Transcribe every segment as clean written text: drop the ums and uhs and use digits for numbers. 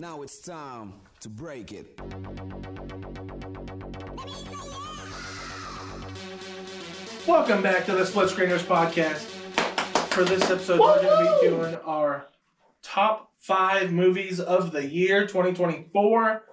Now it's time to break it. Welcome back to the Split Screeners podcast. For this episode, we're going to be doing our top 5 movies of the year 2024.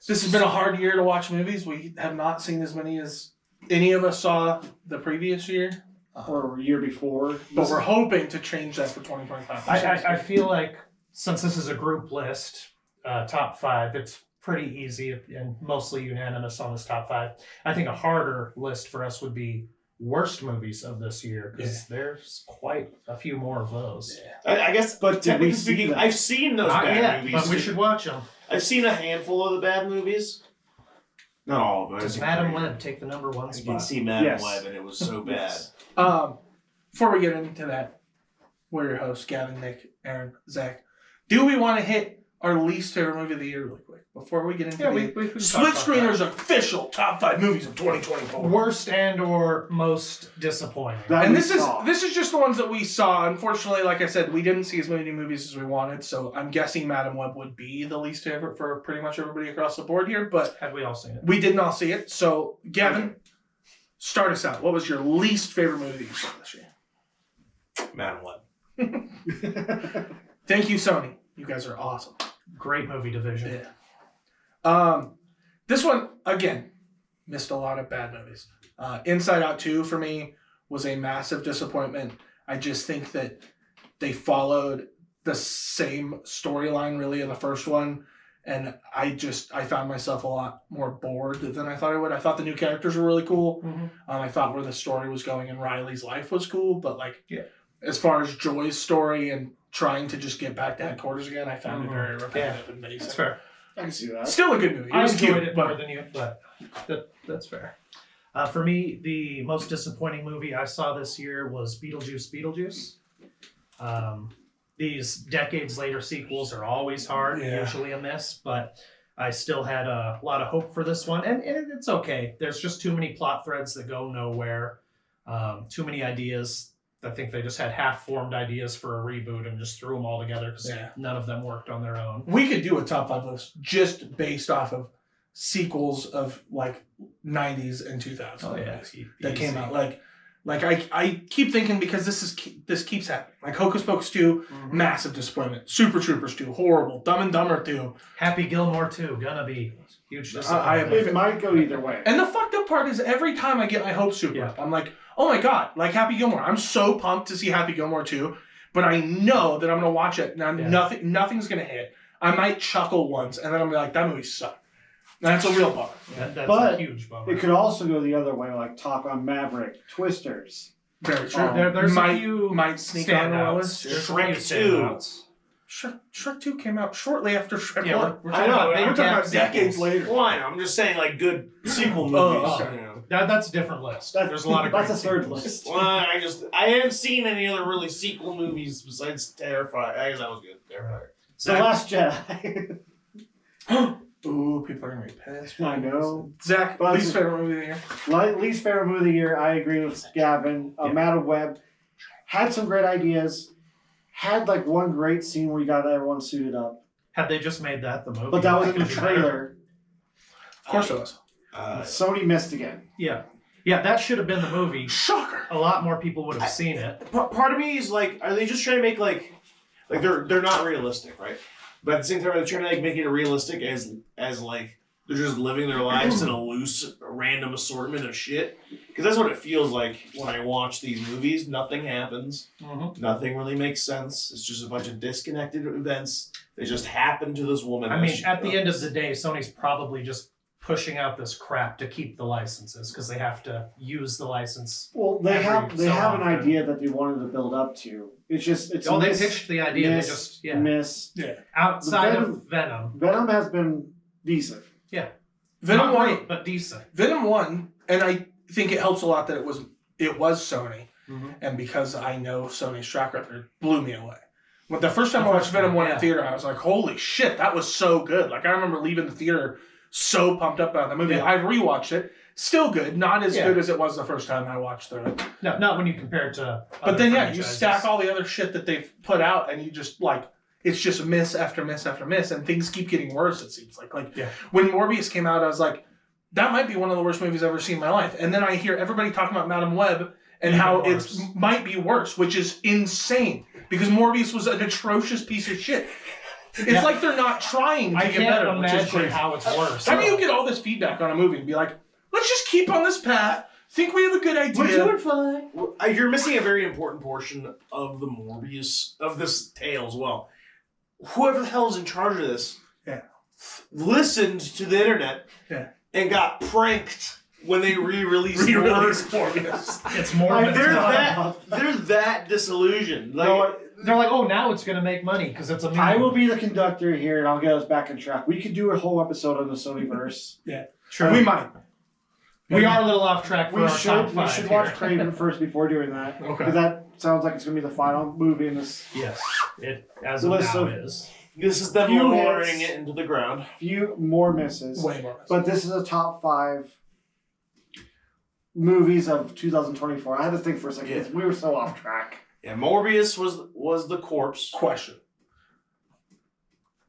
This has been a hard year to watch movies. We have not seen as many as any of us saw the previous year. Or year before. But we're hoping to change that for 2025. I feel like since this is a group list, top 5, it's pretty easy and mostly unanimous on this top 5. I think a harder list for us would be worst movies of this year, because there's quite a few more of those. I guess, but technically speaking, I've seen those bad movies. But we should watch them. I've seen a handful of the bad movies. Not all of them. Does Madam Web take the number 1 I spot? did see Madam Web, and it was so bad. Before we get into that, we're your hosts, Gavin, Nick, Aaron, Zach. Do we want to hit our least favorite movie of the year really quick? Before we get into we Split Screeners official top 5 movies of 2024. Worst and or most disappointing. And this is just the ones that we saw. Unfortunately, like I said, we didn't see as many movies as we wanted, so I'm guessing Madam Web would be the least favorite for pretty much everybody across the board here, but Have we all seen it? we did not see it. So, Gavin, start us out. What was your least favorite movie that you saw this year? Madam Web. Thank you, Sony. You guys are awesome. Great movie division. Yeah. This one, again, missed a lot of bad movies. Inside Out 2, for me, was a massive disappointment. I just think that they followed the same storyline, really, in the first one. And I found myself a lot more bored than I thought I would. I thought the new characters were really cool. Mm-hmm. I thought where the story was going in Riley's life was cool. But, as far as Joy's story and trying to just get back to headquarters again, I found it very repetitive and basic. That's fair. I can see that. Still a good movie. I was enjoyed cute, it more than you, but that's fair. For me, the most disappointing movie I saw this year was Beetlejuice. These decades later sequels are always hard, usually a miss, but I still had a lot of hope for this one, and it's okay. There's just too many plot threads that go nowhere, too many ideas. I think they just had half-formed ideas for a reboot and just threw them all together because none of them worked on their own. We could do a top 5 list just based off of sequels of 90s and 2000s that came out. I keep thinking, because this keeps happening. Like Hocus Pocus 2, massive disappointment. Super Troopers 2, horrible. Dumb and Dumber 2. Happy Gilmore 2, gonna be huge disappointment. It might go either way. And the fucked up part is every time I get my hopes super up, I'm like, oh my god, like Happy Gilmore. I'm so pumped to see Happy Gilmore 2, but I know that I'm going to watch it. Now, nothing's going to hit. I might chuckle once, and then I'm like, that movie sucked. That's a real bummer. That's but a huge bummer. It could also go the other way, like Top Gun Maverick, Twisters. Very true. There's a few might sneak on the list. Shrek 2. Shrek 2 came out shortly after Shrek 1. We're talking about decades later. Why? I'm just saying, good sequel movies. That's a different list. There's a lot of That's great a third list. Well, I haven't seen any other really sequel movies besides Terrifier. I guess that was good. Terrifier. The Last Jedi. Ooh, people are going to be pissed. I know. Zach, least favorite movie of the year? Least favorite movie of the year, I agree with Gavin. Madam Web had some great ideas. Had one great scene where you got everyone suited up. Had they just made that the movie? But that was in the trailer. Of course it was. Sony missed again. Yeah, that should have been the movie. Shocker. A lot more people would have seen it. Part of me is are they just trying to make they're not realistic, right? But at the same time, they're trying to make it realistic as they're just living their lives in a loose, random assortment of shit. Because that's what it feels like when I watch these movies. Nothing happens. Mm-hmm. Nothing really makes sense. It's just a bunch of disconnected events that just happen to this woman. I mean, at the end of the day, Sony's probably just pushing out this crap to keep the licenses because they have to use the license. Well, they have an idea that they wanted to build up to. It's they pitched the idea. They just miss. Yeah. Outside of Venom. Venom has been decent. Yeah. Venom Not 1, great, but decent. Venom 1, and I think it helps a lot that it was Sony, mm-hmm. and because I know Sony's track record, blew me away. But the first time I watched Venom 1 in theater, I was like, holy shit, that was so good. I remember leaving the theater so pumped up about the movie. Yeah. I've rewatched it. Still good. Not as good as it was the first time I watched it. No, not when you compare it to But other then, franchises. you stack all the other shit that they've put out, and you just, it's just miss after miss after miss, and things keep getting worse. It seems like Yeah. when Morbius came out, I was like, that might be one of the worst movies I've ever seen in my life. And then I hear everybody talking about Madam Web and Even how worse. it might be worse, which is insane because Morbius was an atrocious piece of shit. It's Yeah. like they're not trying to I get can't better, which is imagine crazy. how it's worse. How do you get all this feedback on a movie and be like, let's just keep on this path, think we have a good idea? fine. You're missing a very important portion of the Morbius of this tale as well. Whoever the hell is in charge of this, Yeah. listened to the internet, Yeah. and got pranked when they re-released Re-released Morbius. It's more I- than They're time. that disillusioned. Like, No, They're like, oh, now it's gonna make money because it's a movie. I will be the conductor here, and I'll get us back on track. We could do a whole episode on the Sonyverse. True. We might. We are a little off track for We our top should five watch here. Craven first before doing that. Okay. Because that sounds like it's gonna be the final movie in this. Yes, it as of List now of- is. this is them Few lowering hits. it into the ground. Few more misses, Way more. but this is a top 5 movies of 2024. I had to think for a second. 'Cause we were so off track. Yeah, Morbius was the corpse. Question.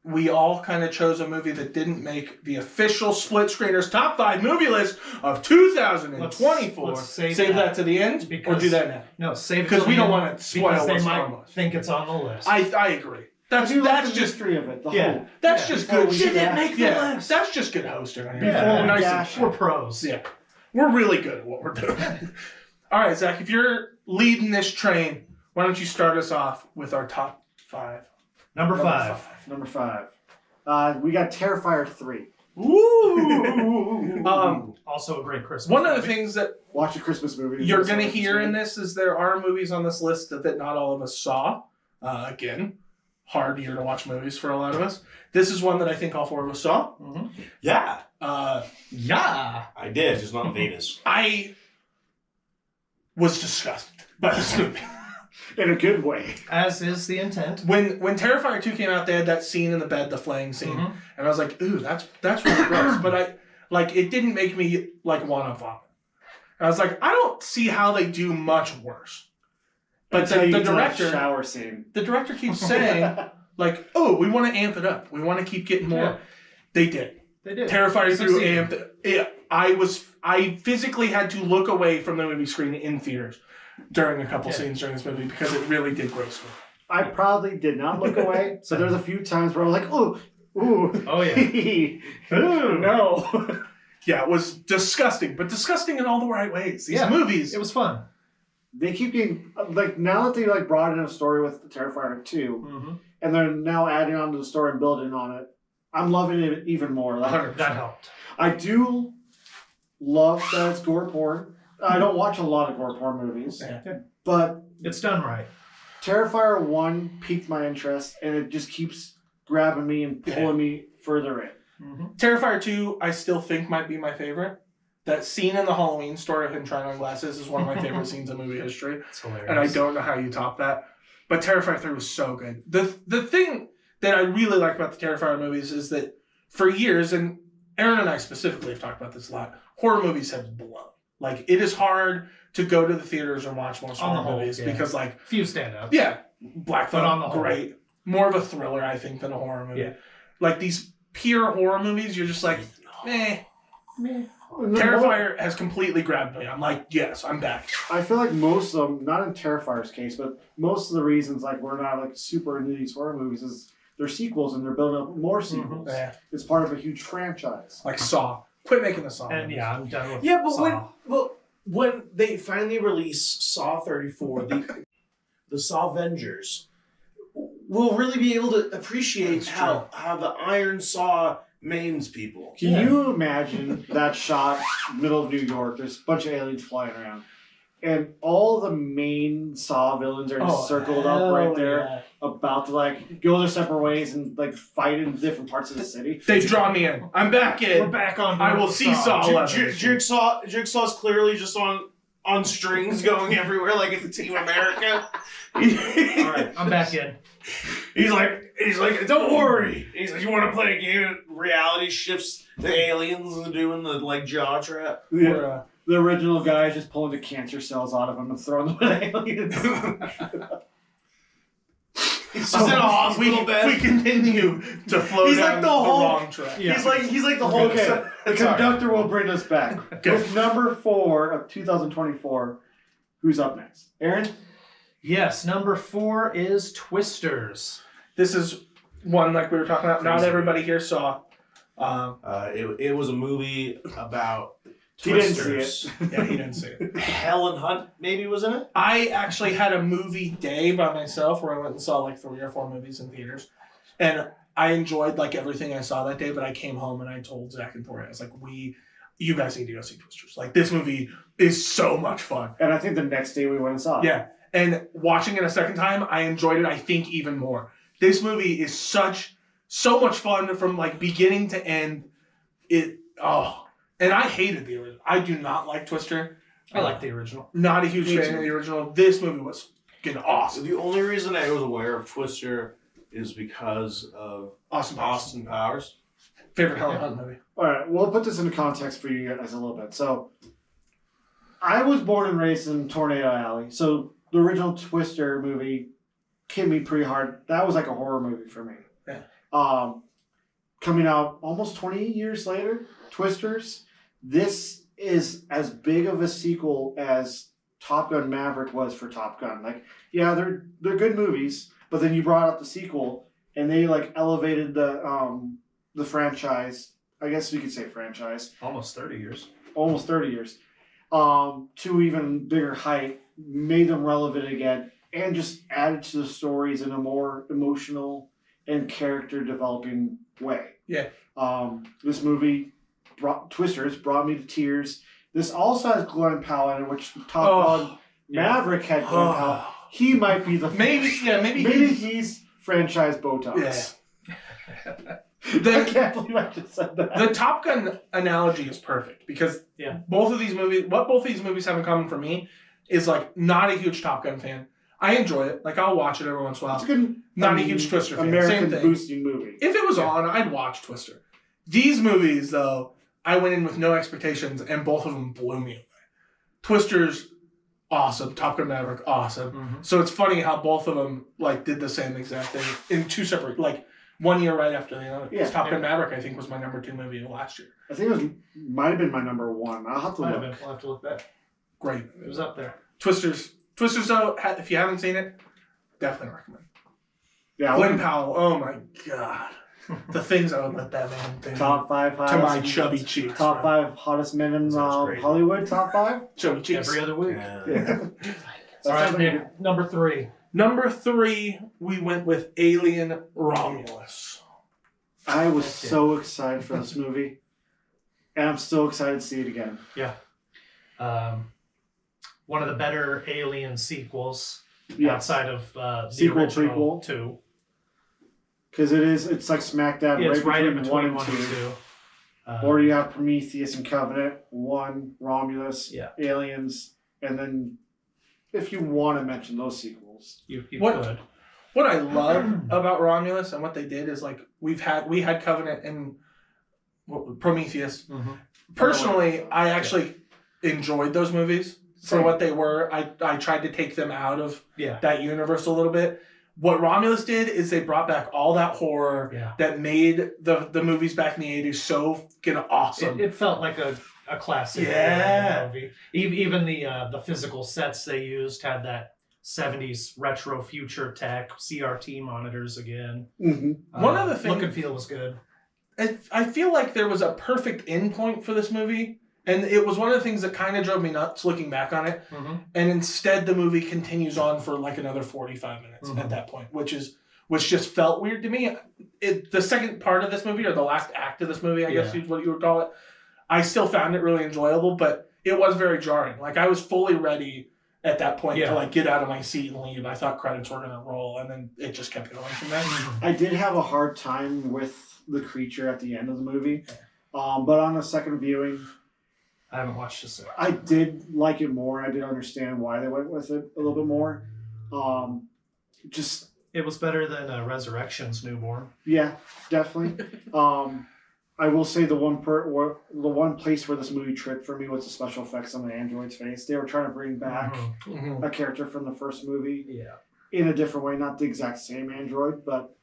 We all kind of chose a movie that didn't make the official Split Screeners top 5 movie list of 2024. Let's save that. that to the end, or because- do that now? No, save it Because till we the don't end, want to spoil because they what's might on the list. think it's on the list. I agree. That's I do like that's the just history of it. The Yeah. whole. that's Yeah, just before good. we shit. did that. Yeah, that's just good hosting. On here. Yeah. Nice Dash. and We're pros. Yeah. We're really good at what we're doing. All right, Zach, if you're leading this train, why don't you start us off with our top 5? Number 5. Number 5. We got Terrifier 3. Woo! Also a great Christmas. One of the movie. things that Watch a Christmas movie. you're going to hear in this is there are movies on this list that not all of us saw. Again, hard year to watch movies for a lot of us. This is one that I think all 4 of us saw. Mhm. Yeah, Yeah. I did, just not Venus. I was disgusted by this movie. in a good way. As is the intent. When Terrifier 2 came out, they had that scene in the bed, the flaying scene. Mhm. And I was like, ooh, that's really gross. But it didn't make me want to vomit. And I was like, I don't see how they do much worse. But Until the you get to that director, shower scene. the director keeps saying, like, oh, we want to amp it up. We want to keep getting more. Yeah. They did. They did. Terrifier 2 Succeeded. amped it. I physically had to look away from the movie screen in theaters during a couple scenes during this movie because it really did gross me. I probably did not look away. So there's a few times where I was like, ooh, Oh, yeah. ooh, no. Yeah, it was disgusting, but disgusting in all the right ways. These Yeah. movies. It was fun. They keep getting, like, now that they, like, brought in a story with the Terrifier 2, Mm-hmm. and they're now adding on to the story and building on it, I'm loving it even more. Like, 100%. That helped. I do love that it's gore porn. I don't watch a lot of gore porn movies, Yeah. but It's done right. Terrifier 1 piqued my interest, and it just keeps grabbing me and pulling me further in. Mm-hmm. Terrifier 2, I still think might be my favorite. That scene in the Halloween store of him trying on glasses is one of my favorite scenes in movie history. It's hilarious. And I don't know how you top that. But Terrifier 3 was so good. The thing that I really like about the Terrifier movies is that for years, and Aaron and I specifically have talked about this a lot, horror movies have blown. Like, it is hard to go to the theaters and watch most On the horror whole, movies yeah. because, like, Few standouts. yeah, Black But on the Phone, whole. great. More of a thriller, I think, than a horror movie. Yeah. Like, these pure horror movies, you're just like, meh. Terrifier has completely grabbed me. I'm like, yes, I'm back. I feel like most of them, not in Terrifier's case, but most of the reasons like we're not like super into these horror movies is they're sequels and they're building up more sequels. Yeah. It's part of a huge franchise. Like Saw. Quit making the Saw. And movies. yeah, I'm done with Yeah, but Saw. when they finally release Saw 34, the Saw Avengers, we'll really be able to appreciate That's how the Iron Saw maims people. Can you imagine that shot, middle of New York? There's a bunch of aliens flying around, and all the main Saw villains are just circled up right there, about to like go their separate ways and like fight in different parts of the city. They draw me in. I'm back We're in. back on. I board will with see Saw. Jigsaw's clearly just on strings going everywhere like it's Team America. All right, I'm back in. He's like, don't worry. He's like, you want to play a game? And reality shifts the aliens and doing the like jaw trap. The original guy is just pulling the cancer cells out of him and throwing them at aliens. He's in a hospital bed. We continue to flow He's down like the whole- wrong track. Yeah. He's like the whole. Okay, the Sorry. conductor will bring us back. Okay. With number 4 of 2024, who's up next? Aaron? Yes, number 4 is Twisters. This is one like we were talking about. Not Crazy. everybody here saw. It was a movie about He didn't see Twisters. Yeah, he didn't see it. Helen Hunt maybe was in it. I actually had a movie day by myself where I went and saw like 3 or 4 movies in theaters, and I enjoyed like everything I saw that day. But I came home and I told Zach and Tori, I was like, you guys need to go see Twisters. Like this movie is so much fun. And I think the next day we went and saw it. Yeah, and watching it a second time, I enjoyed it. I think even more. This movie is so much fun from like beginning to end. And I hated the original. I do not like Twister. I like the original. Not a huge Me fan too. of the original. This movie was fucking So awesome. the only reason I was aware of Twister is because of Awesome. Austin Powers. Favorite Helen Hunt movie. All right, we'll put this into context for you guys a little bit. So, I was born and raised in Tornado Alley. So, the original Twister movie hit me pretty hard. That was like a horror movie for me. Yeah. Coming out almost 20 years later, Twisters. This is as big of a sequel as Top Gun Maverick was for Top Gun. Like, yeah, they're good movies, but then you brought up the sequel, and they like elevated the franchise. I guess we could say franchise. Almost 30 years. Almost 30 years. To even bigger height, made them relevant again, and just added to the stories in a more emotional and character developing way. Yeah. This movie, Twisters, brought me to tears. This also has Glenn Powell in it, which Top Gun Maverick had Glenn Powell. He might be the Maybe maybe he's franchise Botox. Yeah. I can't believe I just said that. The Top Gun analogy is perfect because both of these movies have in common for me is like not a huge Top Gun fan. I enjoy it. Like I'll watch it every once in a while. It's a good, Not a huge Twister fan. American Same thing. boosting movie. If it was on, I'd watch Twister. These movies, though, I went in with no expectations, and both of them blew me away. Twister's awesome. Top Gun Maverick, awesome. Mm-hmm. So it's funny how both of them like did the same exact thing in 2 separate, like 1 year right after the other. Yeah. Top Gun Maverick, I think, was my number 2 movie of last year. I think it might have been my number 1. I'll have to Might have look. been. We'll have to look back. Great. It was up there. Twisters, though, if you haven't seen it, definitely recommend. Yeah, Glenn Powell, oh my god. The things I would let that man do top 5 hottest. to my chubby cheeks. Top 5 hottest men in Sounds great. Hollywood. Top 5. Chubby cheeks. Every other week. Yeah. All right, Nick, number 3. Number 3, we went with Alien Romulus. I was so excited for this movie, and I'm still excited to see it again. One of the better Alien sequels Yeah, outside of the Sequel, original prequel. 2. because it's like smack dab Yeah, it's right in between between 1 and 2. Or you have Prometheus and Covenant, 1, Romulus, Yeah. Aliens, and then if you want to mention those sequels. You What- could. What I love about Romulus and what they did is like we had Covenant and Prometheus. Mm-hmm. Personally, I actually enjoyed those movies for Same. what they were. I tried to take them out of Yeah. that universe a little bit. What Romulus did is they brought back all that horror Yeah. that made the movies back in the 80s so fucking awesome. It felt like a classic Yeah. movie. Even the physical sets they used had that 70s retro future tech, CRT monitors again. Mm-hmm. One other thing- Look and feel was good. I feel like there was a perfect endpoint for this movie, and it was one of the things that kind of drove me nuts looking back on it. Mm-hmm. And instead, the movie continues on for like another 45 minutes Mhm. at that point, which just felt weird to me. The second part of this movie, or the last act of this movie, I guess is what you would call it, I still found it really enjoyable, but it was very jarring. Like I was fully ready at that point to like get out of my seat and leave. I thought credits were gonna roll, and then it just kept going from there. I did have a hard time with the creature at the end of the movie, but on a second viewing, I haven't watched this yet. I did like it more. I did understand why they went with it a little bit more. Just It was better than Resurrection's Newborn. yeah, definitely. I will say the one place where this movie tripped for me was the special effects on the android's face. They were trying to bring back Mhm. a character from the first movie. Yeah. in a different way, not the exact same android, but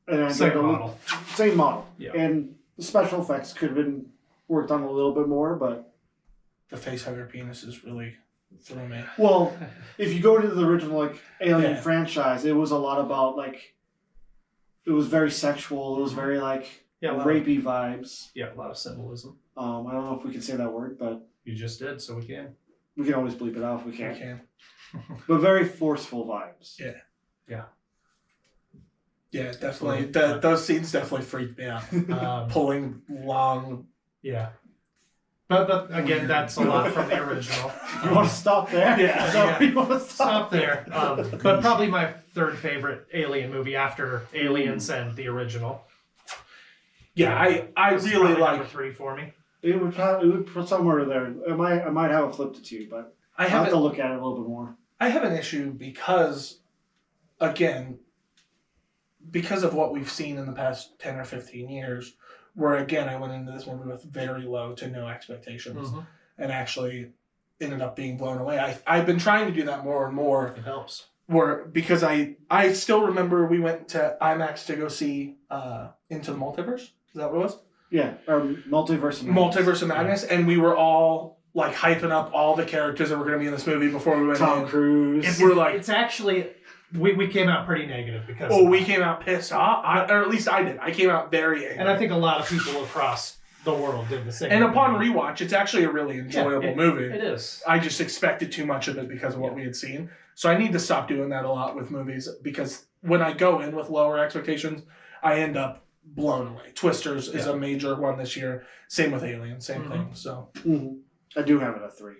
an android Same that model. Same model. Yeah. And the special effects could have been worked on a little bit more, but The facehugger penis is really threw me. well, if you go into the original like Alien Yeah. franchise, it was a lot about like it was very sexual. It was very like Yeah, a lot of, rapey vibes. yeah, a lot of symbolism. I don't know if we can say that word, but You just did, so we can. we can always bleep it out if we I can. can. But very forceful vibes. Yeah, definitely. Absolutely. Those scenes definitely freaked me out. Pulling long. Yeah. But again, that's a lot from the original. You want to stop there? Yeah. Is that where you want to Stop there. But probably my third favorite Alien movie after Aliens and the original. Yeah, I This is really probably number like. 3 for me. It would put somewhere there. I might have it flipped to 2, but I I have have to look at it a little bit more. I have an issue because, again, because of what we've seen in the past 10 or 15 years, where again I went into this movie with very low to no expectations and actually ended up being blown away. I've been trying to do that more and more. It helps. Because I still remember we went to IMAX to go see Into the Multiverse. Is that what it was? Yeah, or Multiverse. of Madness. Multiverse of Madness, and we were all like hyping up all the characters that were going to be in this movie before we went Tom in. Cruise. We're like- it's actually we came out pretty negative because Oh, of we that. came out pissed off, or at least I did. I came out very angry. And I think a lot of people across the world did the same. And upon rewatch, it's actually a really enjoyable movie. It is. I just expected too much of it because of what we had seen. So I need to stop doing that a lot with movies because when I go in with lower expectations, I end up blown away. Twisters is a major one this year. Same with Alien, same thing. So Mhm. I do have it at 3.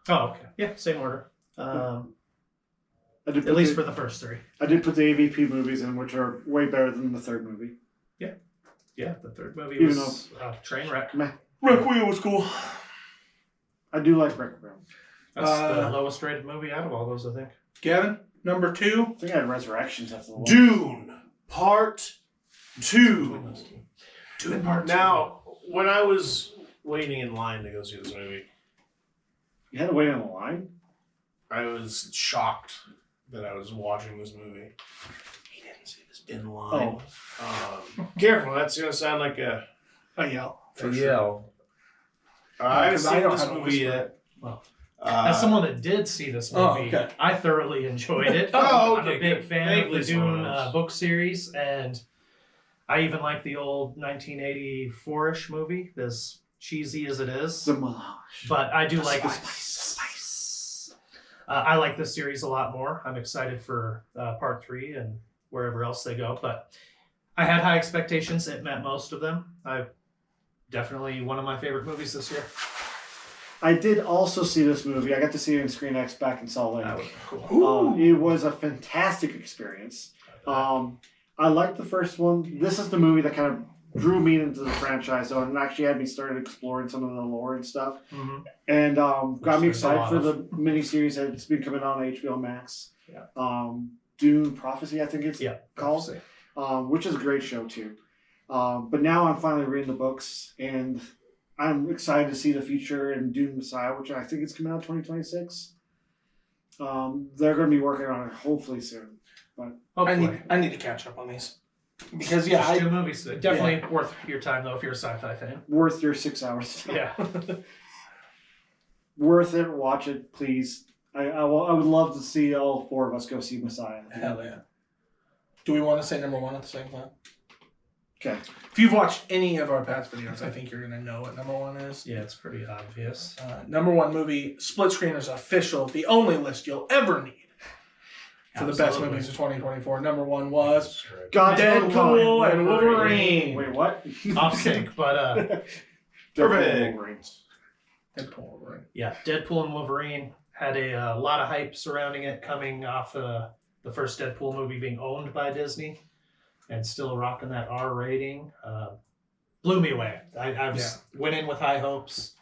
Oh, okay. Yeah, same order. I did At least the, for the first 3. I did put the AVP movies in, which are way better than the third movie. Yeah, the third movie Even was train wreck. Requiem was cool. I do like Requiem. That's the lowest rated movie out of all those, I think. Gavin, number 2. I think I had Resurrections. That's the one. Dune Part 2. Two part Now, when I was waiting in line to go see this movie, You had to wait on the line. I was shocked that I was watching this movie. He didn't see this in line. Careful, that's gonna sound like a yell. yell. I haven't 'cause I seen don't this have a movie whisper. yet. Well, Uh, As someone that did see this movie, Oh, okay. I thoroughly enjoyed it. Oh, I'm a okay, big good. fan of Vaguely the someone Dune else. book series, and I even like the old 1984-ish movie, as cheesy as it is. The Mirage. But I do like spice. I like this series a lot more. I'm excited for part 3 and wherever else they go. But I had high expectations. It met most of them. Definitely one of my favorite movies this year. I did also see this movie. I got to see it in Screen X back in Salt That Lake. was cool. It was a fantastic experience. I liked the first one. This is the movie that kind of drew me into the franchise, though, and actually had me started exploring some of the lore and stuff. Mhm. And got me there's a excited lot for of. the miniseries that's been coming on HBO Max. Yeah. Dune Prophecy, I think it's Yeah. called, which is a great show too. But now I'm finally reading the books, and I'm excited to see the future in Dune Messiah, which I think is coming out 2026. They're going to be working on it hopefully soon. Hopefully. I need to catch up on these because Just 2 movies. Definitely worth your time, though, if you're a sci-fi fan. Worth your 6 hours. Yeah. Worth it. Watch it, please. I would love to see all 4 of us go see Messiah. Hell yeah. Do we want to say number 1 at the same time? Okay. If you've watched any of our past videos, I think you're gonna know what number 1 is. Yeah, it's pretty obvious. Number 1 movie, Split Screeners official, the only list you'll ever need for the best Absolutely. movies of 2024. Number 1 was Godzilla Deadpool and Wolverine. Wait, what? Off sync, but Perfect. Deadpool and Wolverine. Deadpool and Wolverine. yeah, Deadpool and Wolverine had a lot of hype surrounding it, coming off the first Deadpool movie being owned by Disney, and still rocking that R rating. Blew me away. I went in with high hopes,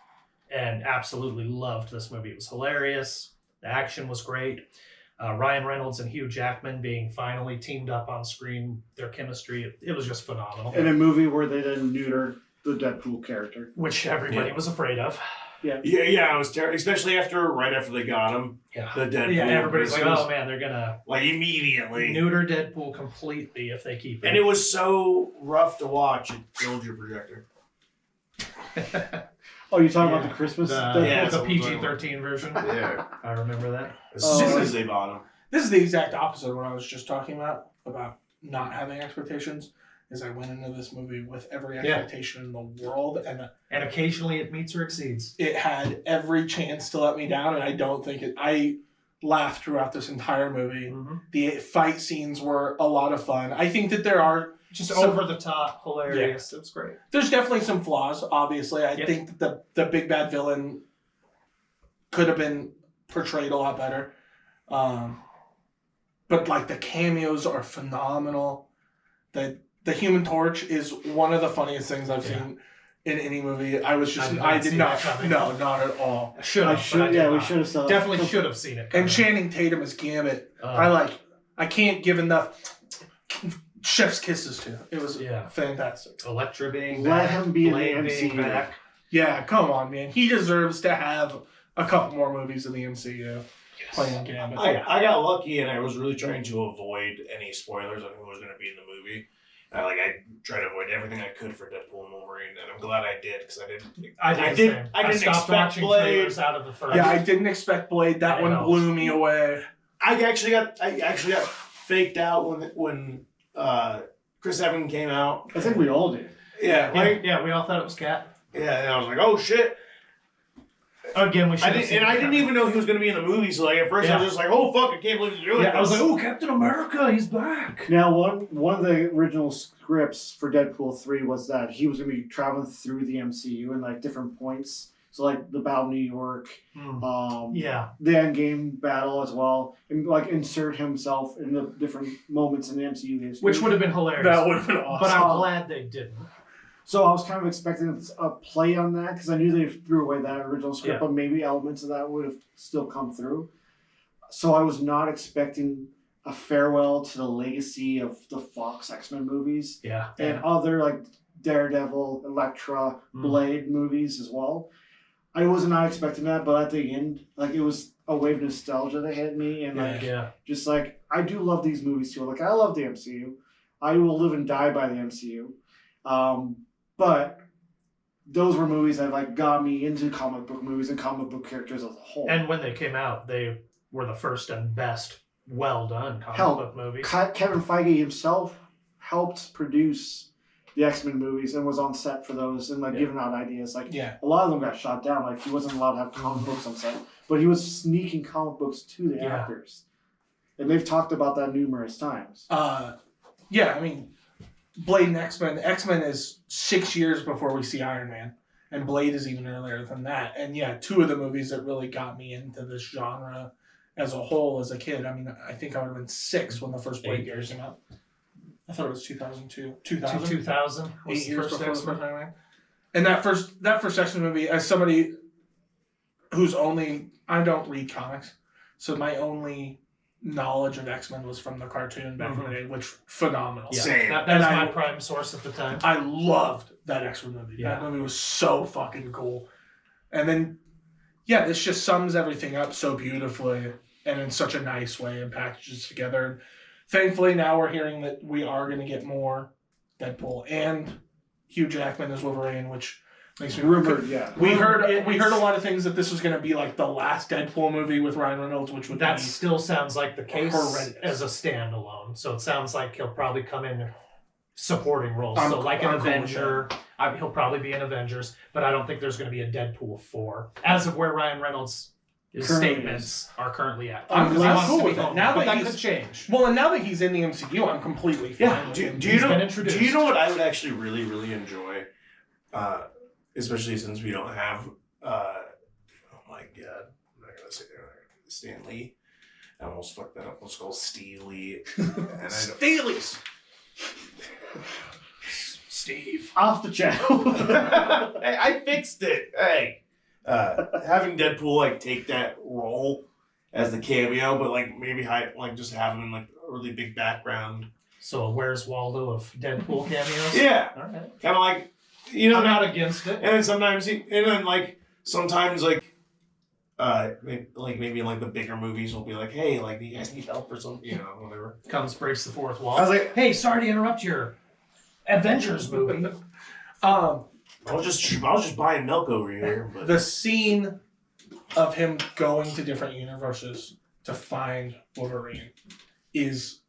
and absolutely loved this movie. It was hilarious. The action was great. Ryan Reynolds and Hugh Jackman being finally teamed up on screen, their chemistry, it was just phenomenal. In a movie where they didn't neuter the Deadpool character. Which everybody was afraid of. Yeah, it was terrible, especially right after they got him. Yeah. The Deadpool. Yeah, everybody's like, Christmas. oh man, they're gonna Like immediately. neuter Deadpool completely if they keep it. And it was so rough to watch, it killed your projector. Oh, you're talking about Yeah. the Christmas? the, Deadpool? Yeah, the that's what I'm talking PG-13 version. Yeah. I remember that. As Oh. soon as they bought him. This is the exact opposite of what I was just talking about not having expectations. Is I went into this movie with every Yeah. expectation in the world, and And occasionally it meets or exceeds. it had every chance to let me down, and I don't think it. I laughed throughout this entire movie. Mm-hmm. The fight scenes were a lot of fun. I think that Just Some- over the top, hilarious. It's great. there's definitely some flaws. Obviously, I Yep. think that the big bad villain could have been portrayed a lot better. But like the cameos are phenomenal. The Human Torch is one of the funniest things I've seen in any movie. I was just I I did not did see not that coming. no, not at all. I should I have. should, yeah, we should have saw Definitely should have seen it. And coming. Channing Tatum as Gambit. Uh, I can't give enough chef's kisses to. It was Yeah. fantastic. Elektra being Let back, him be in the Blade being MCU. back. Yeah, come on, man. He deserves to have a couple more movies in the MCU playing Gambit. I got lucky and I was really trying to avoid any spoilers on who was going to be in the movie. I tried to avoid everything I could for Deadpool and Wolverine, and I'm glad I did because I didn't. I didn't stopped expect watching Blade. trailers out of the first. Yeah, I didn't expect Blade. That I one know. blew me away. I actually got faked out when Chris Evans came out. I think we all did. Yeah, right. Yeah, we all thought it was Cat. Yeah, and I was like, oh shit. Again, we should. I didn't even know he was going to be in the movie. So like at first I was just like, oh fuck, I can't believe he's doing Yeah, I was this. like, oh, Captain America, he's back. Now, one of the original scripts for Deadpool 3 was that he was going to be traveling through the MCU in like different points. So like the Battle of New York, Yeah, the Endgame battle as well, and like insert himself in the different moments in the MCU history. which would have been hilarious. That would have been awesome. But I'm glad they didn't. So I was kind of expecting a play on that because I knew they threw away that original script, Yeah. but maybe elements of that would have still come through. So I was not expecting a farewell to the legacy of the Fox X-Men movies Yeah, and other like Daredevil, Elektra, Blade movies as well. I was not expecting that, but at the end, like it was a wave of nostalgia that hit me, and like yeah. just like I do love these movies too. Like I love the MCU. I will live and die by the MCU. But those were movies that like got me into comic book movies and comic book characters as a whole. And when they came out, they were the first and best, well done comic Hell, book movies. Kevin Feige himself helped produce the X-Men movies and was on set for those and like Yeah. giving out ideas. Like Yeah. a lot of them got shot down. Like he wasn't allowed to have comic books on set, but he was sneaking comic books to the Yeah. actors. And they've talked about that numerous times. Yeah, I mean, Blade and X-Men. X-Men is 6 years before we see Iron Man, and Blade is even earlier than that. And yeah, two of the movies that really got me into this genre as a whole as a kid. I mean, I think I would have been 6 when the first Blade 8 years. came out. I thought it was 2002. 2000 was 8 the years first before X-Men. Iron Man. And that first X-Men movie, as somebody who's I don't read comics, so my only knowledge of X-Men was from the cartoon back in the day, which phenomenal. Yeah, Same. that And was I- my prime source at the time. I loved that X-Men movie. Yeah. That movie was so fucking cool. And then, yeah, this just sums everything up so beautifully and in such a nice way and packages together. And thankfully, now we're hearing that we are going to get more Deadpool and Hugh Jackman as Wolverine, which makes me Rumored, yeah. We heard a lot of things that this was going to be like the last Deadpool movie with Ryan Reynolds, which would That be still sounds like the case horrendous. as a standalone. So it sounds like he'll probably come in supporting roles. I'm So like an cool with Avenger, he'll probably be in Avengers, but I don't think there's going to be a Deadpool 4 as of where Ryan Reynolds' Currently statements are currently at. I'm Because he less wants cool to be with it. home. Now But that that he's- could change. Well, and now that he's in the MCU, I'm completely fine Yeah. with Do, him. do He's you been know? introduced. Do you know what I would actually really, really enjoy? Especially since we don't have. Oh my god! I'm not gonna say Stan Lee. I almost fucked that up. Let's go Steve Lee. And I don't, Steelies. Steve. Off the channel. hey, I fixed it. Hey, having Deadpool like take that role as the cameo, but like maybe just have him in like a really big background. So where's Waldo of Deadpool cameos? Yeah, All right. kind of like you know. I'm not against it. And then sometimes and then like sometimes maybe in like the bigger movies will be like, hey, like, do you guys need help or something? You know, whatever. Comes, breaks the fourth wall. I was like, Hey, sorry to interrupt your Avengers movie. Um, I was just buying milk over here, but the scene of him going to different universes to find Wolverine is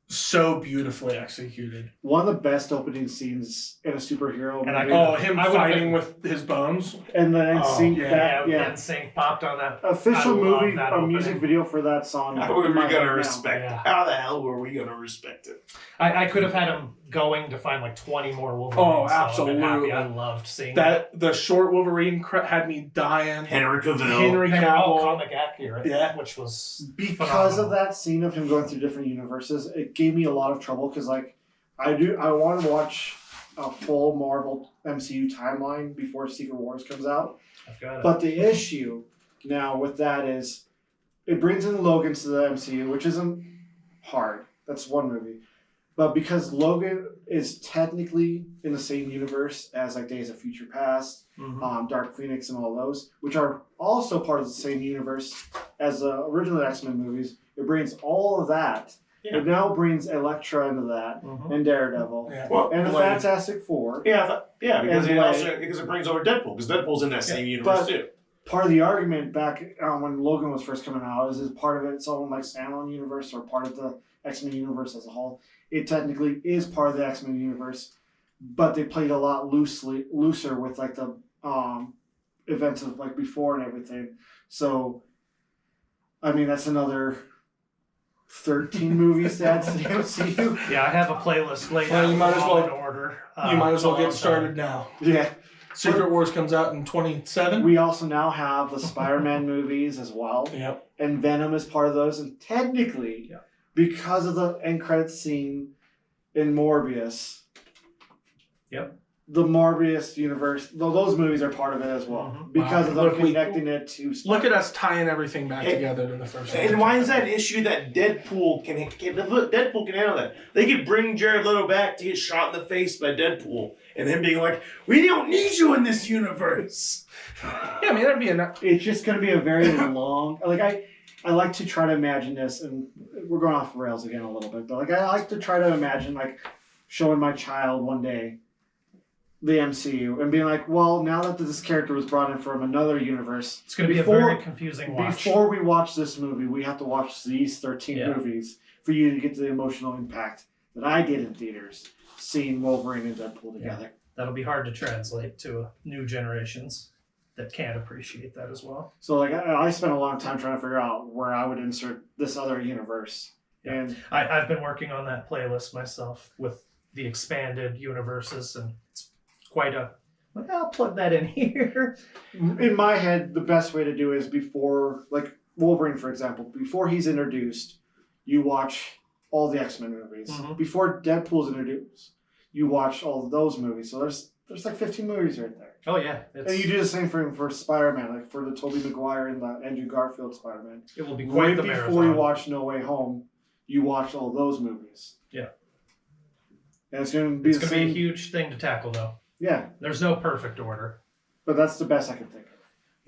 so beautifully executed. one of the best opening scenes in a superhero And I movie. Oh, him I would've fighting been- with his bones. And then Oh, sync yeah, that. Yeah, Yeah. and Sync popped on that. Official I love movie, that a opening. music video for that song. how were in we my head gonna now. respect Yeah. it? How the hell were we gonna respect it? I could have had him going to find like 20 more Wolverines. Oh, so I've been happy. absolutely. I loved seeing that. That the short Wolverine had me dying. Henry Cavill. Henry They were all Cavill. comic accurate, Yeah. which was Because phenomenal. of that scene of him going through different universes, it gave me a lot of trouble because like I want to watch a full Marvel MCU timeline before Secret Wars comes out. I've got it. But the issue now with that is it brings in Logan to the MCU, which isn't hard. That's one movie. But because Logan is technically in the same universe as like Days of Future Past, Mhm. Dark Phoenix, and all those, which are also part of the same universe as the original X-Men movies, it brings all of that. Yeah. It now brings Elektra into that, Mhm. and Daredevil, Yeah. Well, and the like- Fantastic Four. Yeah, because And it like- also because it brings over Deadpool because Deadpool's in that same universe but- too. Part of the argument back when Logan was first coming out is part of its own like standalone universe or part of the X-Men universe as a whole. It technically is part of the X-Men universe, but they played a lot looser with like the events of like before and everything. So, I mean, that's another 13 movies to add to the MCU. Yeah, I have a playlist laid Well, out you might as all well- in order. You might as well it's a long get started time. now. Yeah. Secret Wars comes out in 27. We also now have the Spider-Man movies as well. Yep. And Venom is part of those. And technically, Yeah. because of the end credits scene in Morbius, Yep. the Morbius universe, those movies are part of it as well. Mhm. Because Wow. of them Look, we- connecting it to Look at us tying everything back Hey, together in the first. And why is that an issue that Deadpool can handle that? They could bring Jared Leto back to get shot in the face by Deadpool, and him being like, "We don't need you in this universe." Yeah, I mean that'd be enough. It's just going to be a very long. Like I like to try to imagine this, and we're going off the rails again a little bit, but like I like to try to imagine like showing my child one day the MCU and being like, well, now that this character was brought in from another universe, It's going to be a Before- very confusing watch. before we watch this movie, we have to watch these 13 Yeah. movies for you to get the emotional impact that I did in theaters, seeing Wolverine and Deadpool together. That'll be hard to translate to new generations that can't appreciate that as well. So like I spent a long time trying to figure out where I would insert this other universe. Yeah. And I've been working on that playlist myself with the expanded universes, and it's quite a. Like, I'll plug that in here. in my head, the best way to do it is before, like Wolverine, for example, before he's introduced, you watch all the X-Men movies. Mhm. Before Deadpool's introduced, you watch all of those movies. So there's like 15 movies right there. Oh yeah, And you do the same thing for Spider-Man, like for the Tobey Maguire and the Andrew Garfield Spider-Man. it will be quite Right the before marathon. you watch No Way Home, you watch all those movies. Yeah. And it's going to be It's the going to be a same. huge thing to tackle, though. Yeah, There's no perfect order. but that's the best I can think of.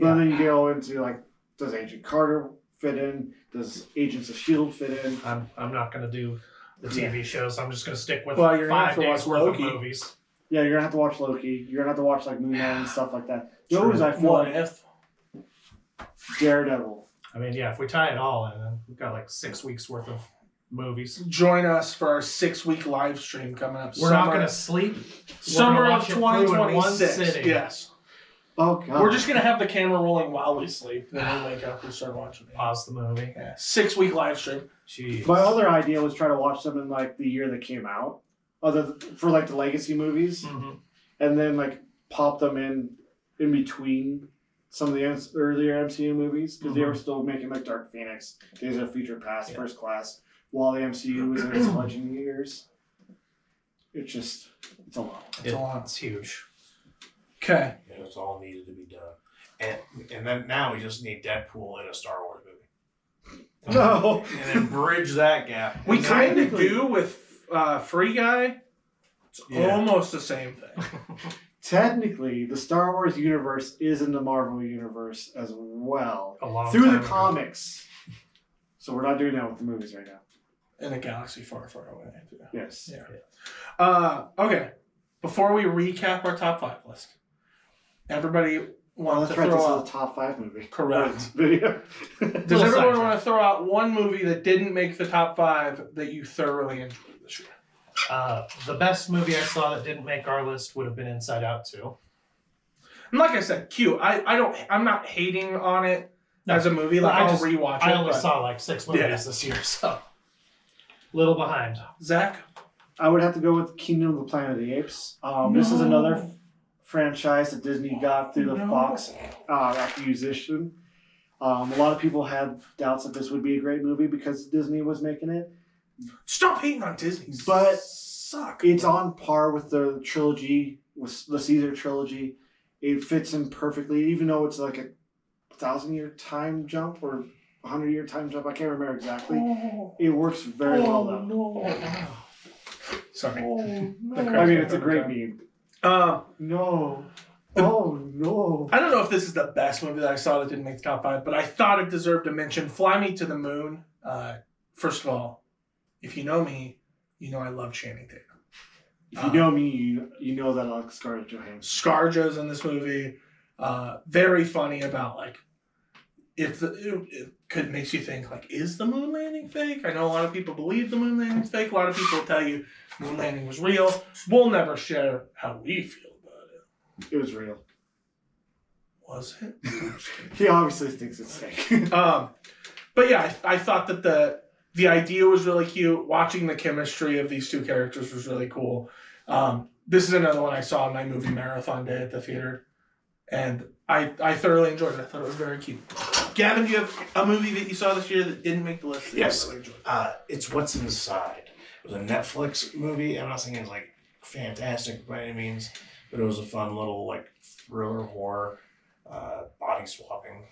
But then you go into like, does Agent Carter fit in? Does Agents of S.H.I.E.L.D. fit in? I'm not going to do the TV shows. I'm just going to stick with Well, you're gonna 5 have to days watch worth of Loki. movies. Yeah, you're gonna have to watch Loki. You're gonna have to watch like Moon Knight and stuff like that. Those I feel What like if? Daredevil. I mean, yeah, if we tie it all in, then we've got like 6 weeks worth of movies. Join us for our 6-week live stream coming up. We're not going to sleep. Summer We're gonna of watch it through in one 2026. sitting. Yes. Oh god. We're just gonna have the camera rolling while we sleep. Then we'll wake up and start watching it. Pause the movie. Yeah. 6-week live stream. Jeez. My other idea was try to watch them in like the year they came out, for like the legacy movies, Mhm. and then like pop them in between some of the earlier MCU movies because they were still making like Dark Phoenix, Days of Future Past, Yeah. First Class, while the MCU was in its fledgling years. It's a lot. It's a lot. It's huge. Okay. Yeah, it's all needed to be done, and then now we just need Deadpool in a Star Wars movie, No. and then bridge that gap. We And kind of technically- do with Free Guy. It's Yeah. almost the same thing. technically, the Star Wars universe is in the Marvel universe as well. A long Through time the ago. comics. So we're not doing that with the movies right now. In a galaxy far, far away. Yes. Yeah. Okay. Before we recap our top 5 list, everybody Well, wants let's to write this throw as a out. top 5 movie. Correct. Video. Does Little everyone sidetrack. want to throw out one movie that didn't make the top 5 that you thoroughly enjoyed this year? The best movie I saw that didn't make our list would have been Inside Out 2. And like I said, Q. I'm not hating on it No, as a movie. Like I I'll just- rewatch it. I only but- saw like 6 movies Yeah. this year, so little behind. Zach. I would have to go with Kingdom of the Planet of the Apes. This is another franchise that Disney got through the No. Fox acquisition. A lot of people had doubts that this would be a great movie because Disney was making it. Stop hating on Disney. But suck. It's on par with the trilogy, with the Caesar trilogy. It fits in perfectly, even though it's like a 1,000-year time jump or 100-year time jump. I can't remember exactly. It works very well though. No. Sorry. I mean, it's a great meme. No. Oh no. I don't know if this is the best movie that I saw that didn't make the top 5, but I thought it deserved a mention. Fly Me to the Moon. First of all, if you know me, you know I love Channing Tatum. If you know me, you know that I like Scarlett Johansson. ScarJo's in this movie. Very funny about like if it could makes you think like, is the moon landing fake? I know a lot of people believe the moon landing's fake. A lot of people tell you moon landing was real. We'll never share how we feel about it. It was real. Was it? I'm just kidding. He obviously thinks it's fake. But yeah, I thought that the idea was really cute. Watching the chemistry of these two characters was really cool. This is another one I saw on my movie marathon day at the theater, and I thoroughly enjoyed it. I thought it was very cute. Gavin, do you have a movie that you saw this year that didn't make the list? That Yes. you really enjoyed? It's What's Inside. It was a Netflix movie. I'm not saying it's like fantastic by any means, but it was a fun little like thriller horror, body swapping,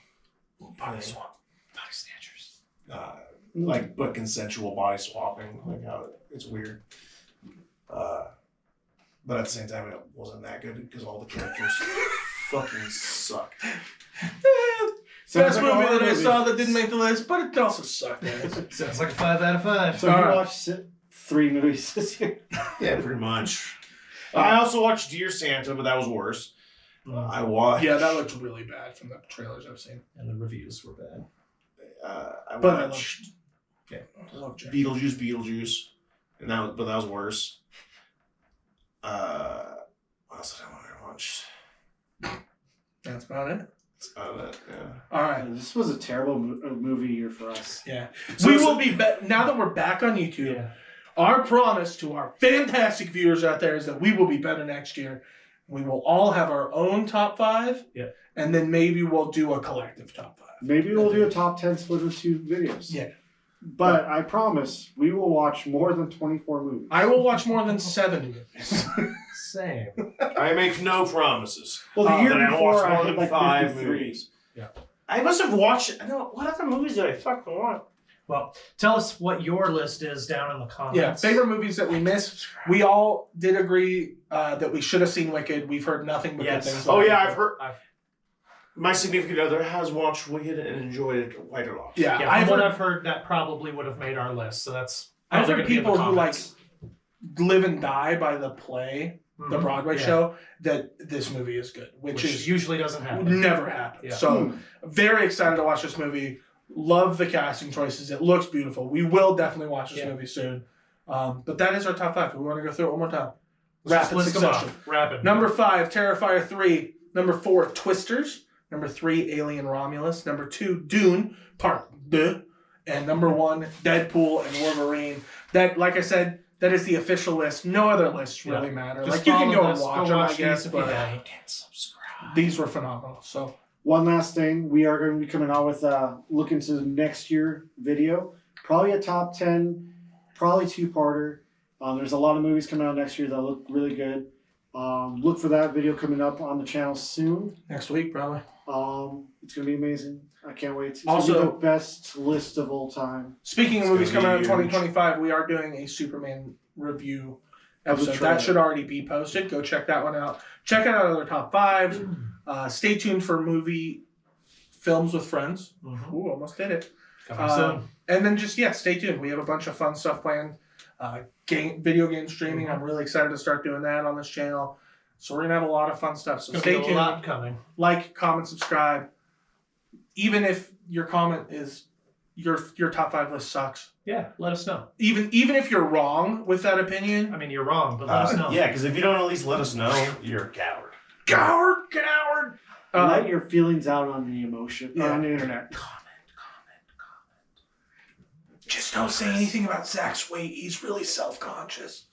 Body swap. Body snatchers. like but consensual body swapping. Like how it's weird. But at the same time, it wasn't that good because all the characters fucking suck. Sounds Best like a movie horror that I movie. saw that didn't make the list, but it also sucked. Guys. Sounds like a 5 out of 5. So you Alright. watched 3 movies this year? Yeah, pretty much. I also watched Dear Santa, but that was worse. I watched. Yeah, that looked really bad from the trailers I've seen. And the reviews were bad. I But I watched I love Jack. Beetlejuice, and that was worse. What else did I watch? That's about it. That's about it. Yeah. All right. This was a terrible movie year for us. Yeah. So we is will be now that we're back on YouTube. Yeah. Our promise to our fantastic viewers out there is that we will be better next year. We will all have our own top 5. Yeah. And then maybe we'll do a collective top 5. Maybe we'll do a top 10 split of 2 videos. Yeah. But I promise we will watch more than 24 movies. I will watch more than 7 movies. Same. I make no promises. Well, the year that I before watched I more had than like 5 53. movies. Yeah. I must have watched. I don't. What other movies did I fucking watch? Well, tell us what your list is down in the comments. Yeah. Favorite movies that we missed. We all did agree that we should have seen Wicked. We've heard nothing but Yes. good things. Oh about yeah, Wicked. I've heard. My significant other has watched Wicked and enjoyed it quite a lot. Yeah. Yeah, I've from what heard, I've heard, that probably would have made our list. So that's. I've they're heard gonna be in the people who like comments. live and die by the play, the Mhm. Broadway Yeah. show, that this movie is good, which is usually doesn't happen. never happen. Yeah. So very excited to watch this movie. Love the casting choices. It looks beautiful. We will definitely watch this Yeah. movie soon. But that is our top 5. We want to go through it one more time. Let's Rapid list them succession. off. Rapid. Number 5, Terrifier 3. Number 4, Twisters. Number 3, Alien Romulus. Number 2, Dune Part 2. And number 1, Deadpool and Wolverine. That, like I said, that is the official list. No other lists really matter. Just Like you can follow go and this, watch them, I these guess, if you but can. And subscribe. these were phenomenal. So One last thing, we are going to be coming out with a look into the next year video. Probably a top 10, probably 2-parter. There's a lot of movies coming out next year that look really good. Look for that video coming up on the channel soon. next week, probably. It's going to be amazing. I can't wait. It's Also- gonna be the best list of all time. Speaking of It's movies gonna coming out be in huge. 2025, we are doing a Superman review episode. trailer. That should already be posted. Go check that one out. Check out our other top 5. Stay tuned for movie films with friends. Mhm. Ooh, almost did it. Coming soon. And then just stay tuned. We have a bunch of fun stuff planned. Video game streaming. I'm really excited to start doing that on this channel. So we're gonna have a lot of fun stuff. So Gonna stay be a tuned. lot coming. Like, comment, subscribe. Even if your comment is your top 5 list sucks. Yeah, let us know. Even if you're wrong with that opinion, I mean, you're wrong, but let us know. Yeah, because if you don't at least let us know, you're a coward. coward. Let your feelings out on the emotion Yeah. on the internet. Comment. Just don't say anything about Zach's weight. He's really self-conscious.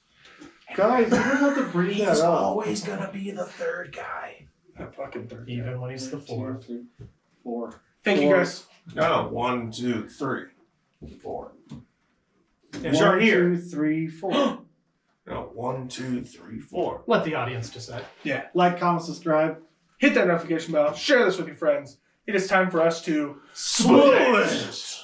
Guys, you don't have to bring that He's up. always gonna be the third guy. That fucking third. Even when he's the 4th. 2, 3, 4. Thank you, Four. guys. No, 1, 2, 3, 4. It's 1, right here. 2, 3, 4. No, 1, 2, 3, 4. Let the audience decide. Like, comment, subscribe. Hit that notification bell. Share this with your friends. It is time for us to Split!